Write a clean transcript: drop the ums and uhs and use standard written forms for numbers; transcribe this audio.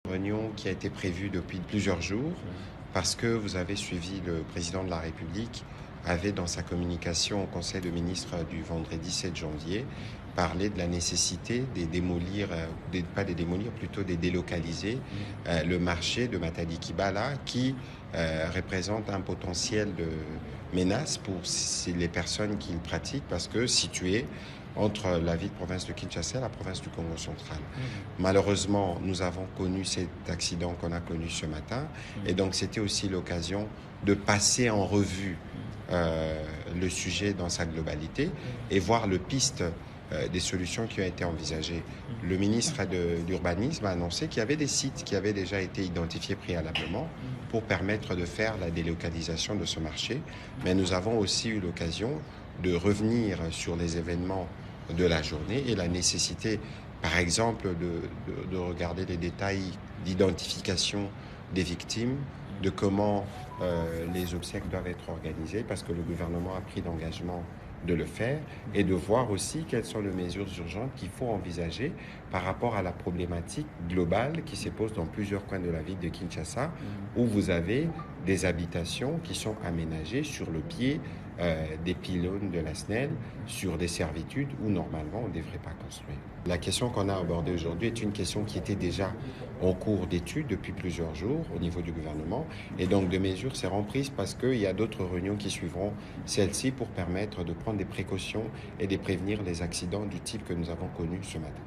Réunion qui a été prévue depuis plusieurs jours parce que vous avez suivi le président de la République avait dans sa communication au Conseil de ministres du vendredi 7 janvier parlé de la nécessité de démolir, pas de démolir, plutôt de délocaliser le marché de Matadi Kibala qui représente un potentiel de menace pour les personnes qui le pratiquent parce que situé entre la ville de province de Kinshasa et la province du Congo central. Malheureusement, nous avons connu cet accident qu'on a connu ce matin et donc c'était aussi l'occasion de passer en revue le sujet dans sa globalité et voir le piste des solutions qui ont été envisagées. Le ministre de l'Urbanisme a annoncé qu'il y avait des sites qui avaient déjà été identifiés préalablement pour permettre de faire la délocalisation de ce marché. Mais nous avons aussi eu l'occasion de revenir sur les événements de la journée et la nécessité, par exemple, de regarder les détails d'identification des victimes, de comment les obsèques doivent être organisées, parce que le gouvernement a pris l'engagement de le faire, et de voir aussi quelles sont les mesures urgentes qu'il faut envisager par rapport à la problématique globale qui se pose dans plusieurs coins de la ville de Kinshasa, où vous avez des habitations qui sont aménagées sur le pied des pylônes de la SNEL, sur des servitudes où normalement on ne devrait pas construire. La question qu'on a abordée aujourd'hui est une question qui était déjà en cours d'étude depuis plusieurs jours au niveau du gouvernement, et donc des mesures seront prises parce qu'il y a d'autres réunions qui suivront celle-ci pour permettre de prendre des précautions et de prévenir les accidents du type que nous avons connu ce matin.